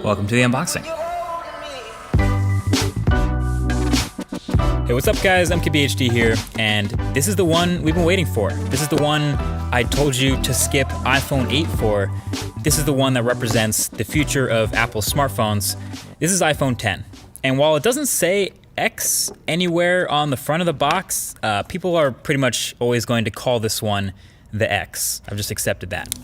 Welcome to the unboxing. Hey, what's up guys? MKBHD here, and this is the one we've been waiting for. This is the one I told you to skip iPhone 8 for. This is the one that represents the future of Apple smartphones. This is iPhone 10. And while it doesn't say X anywhere on the front of the box, people are pretty much always going to call this one the X. I've just accepted that.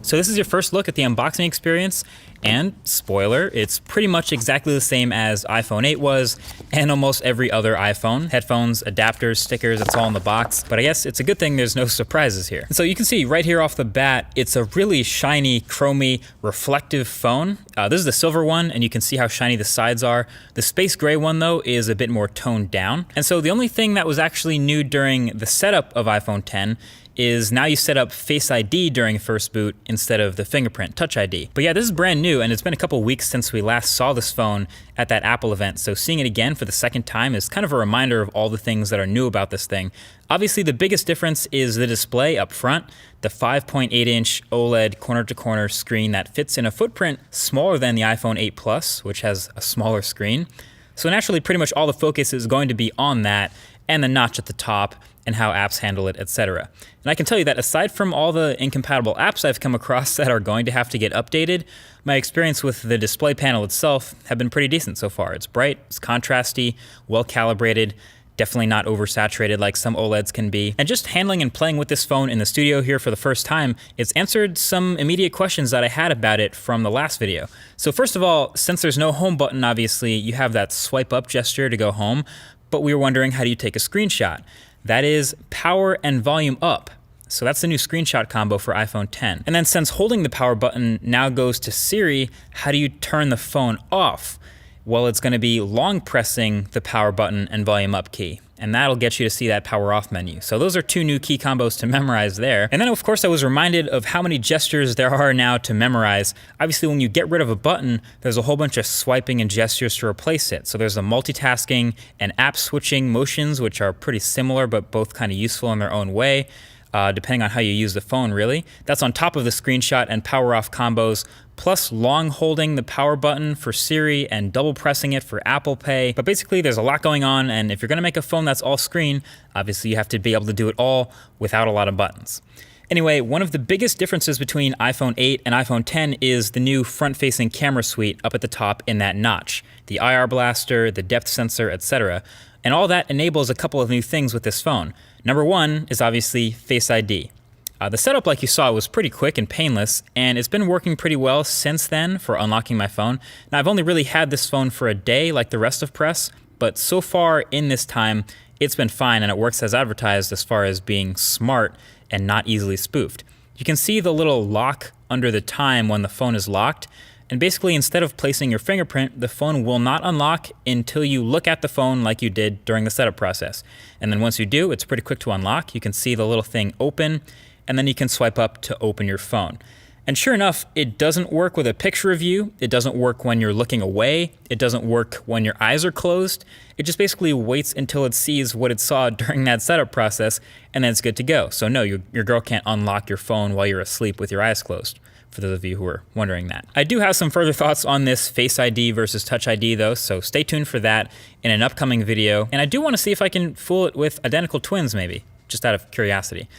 So this is your first look at the unboxing experience, and spoiler, it's pretty much exactly the same as iPhone 8 was, and almost every other iPhone. Headphones, adapters, stickers, it's all in the box, but I guess it's a good thing there's no surprises here. And so you can see right here off the bat, it's a really shiny, chromy, reflective phone. This is the silver one, and you can see how shiny the sides are. The space gray one though is a bit more toned down. And so the only thing that was actually new during the setup of iPhone 10 is now you set up Face ID during first boot instead of the fingerprint Touch ID. But yeah, this is brand new, and it's been a couple weeks since we last saw this phone at that Apple event, so seeing it again for the second time is kind of a reminder of all the things that are new about this thing. Obviously, the biggest difference is the display up front, the 5.8-inch OLED corner-to-corner screen that fits in a footprint smaller than the iPhone 8 Plus, which has a smaller screen. So naturally, pretty much all the focus is going to be on that, and the notch at the top, and how apps handle it, etc. And I can tell you that aside from all the incompatible apps I've come across that are going to have to get updated, my experience with the display panel itself have been pretty decent so far. It's bright, it's contrasty, well calibrated, definitely not oversaturated like some OLEDs can be. And just handling and playing with this phone in the studio here for the first time, it's answered some immediate questions that I had about it from the last video. So first of all, since there's no home button, obviously, you have that swipe up gesture to go home, but we were wondering, how do you take a screenshot? That is power and volume up. So that's the new screenshot combo for iPhone 10. And then since holding the power button now goes to Siri, how do you turn the phone off? Well, it's gonna be long pressing the power button and volume up key, and that'll get you to see that power off menu. So those are two new key combos to memorize there. And then of course I was reminded of how many gestures there are now to memorize. Obviously when you get rid of a button, there's a whole bunch of swiping and gestures to replace it. So there's the multitasking and app switching motions, which are pretty similar but both kind of useful in their own way. Depending on how you use the phone, really. That's on top of the screenshot and power off combos, plus long holding the power button for Siri and double pressing it for Apple Pay. But basically there's a lot going on, and if you're gonna make a phone that's all screen, obviously you have to be able to do it all without a lot of buttons. Anyway, one of the biggest differences between iPhone 8 and iPhone 10 is the new front-facing camera suite up at the top in that notch. The IR blaster, the depth sensor, etc. And all that enables a couple of new things with this phone. Number one is obviously Face ID. The setup, like you saw, was pretty quick and painless, and it's been working pretty well since then for unlocking my phone. Now, I've only really had this phone for a day like the rest of press, but so far in this time, it's been fine, and it works as advertised as far as being smart and not easily spoofed. You can see the little lock under the time when the phone is locked, and basically instead of placing your fingerprint, the phone will not unlock until you look at the phone like you did during the setup process. And then once you do, it's pretty quick to unlock. You can see the little thing open, and then you can swipe up to open your phone. And sure enough, it doesn't work with a picture of you. It doesn't work when you're looking away. It doesn't work when your eyes are closed. It just basically waits until it sees what it saw during that setup process, and then it's good to go. So no, your girl can't unlock your phone while you're asleep with your eyes closed, for those of you who are wondering that. I do have some further thoughts on this Face ID versus Touch ID though, so stay tuned for that in an upcoming video. And I do want to see if I can fool it with identical twins maybe, just out of curiosity.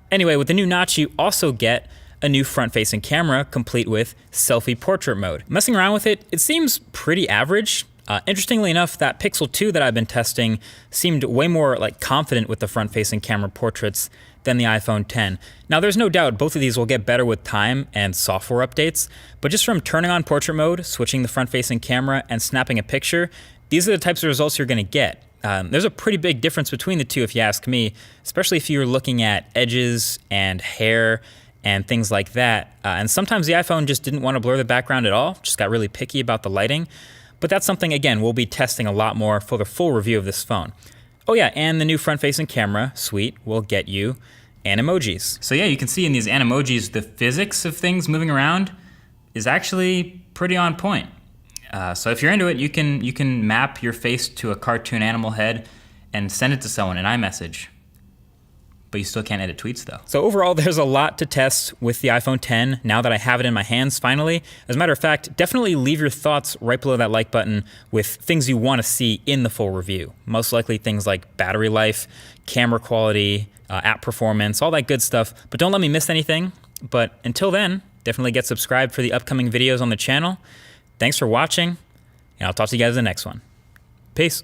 Anyway, with the new notch, you also get a new front-facing camera complete with selfie portrait mode. Messing around with it, it seems pretty average. Interestingly enough, that Pixel 2 that I've been testing seemed way more confident with the front-facing camera portraits than the iPhone 10. Now there's no doubt both of these will get better with time and software updates, but just from turning on portrait mode, switching the front-facing camera, and snapping a picture, these are the types of results you're gonna get. There's a pretty big difference between the two if you ask me, especially if you're looking at edges and hair and things like that. And sometimes the iPhone just didn't want to blur the background at all, just got really picky about the lighting. But that's something, again, we'll be testing a lot more for the full review of this phone. Oh yeah, and the new front-facing camera suite will get you Animojis. So yeah, you can see in these Animojis, the physics of things moving around is actually pretty on point. So if you're into it, you can map your face to a cartoon animal head and send it to someone in iMessage. but you still can't edit tweets though. So overall, there's a lot to test with the iPhone 10 now that I have it in my hands finally. As a matter of fact, definitely leave your thoughts right below that like button with things you want to see in the full review. Most likely things like battery life, camera quality, app performance, all that good stuff. But don't let me miss anything. But until then, definitely get subscribed for the upcoming videos on the channel. Thanks for watching, and I'll talk to you guys in the next one. Peace.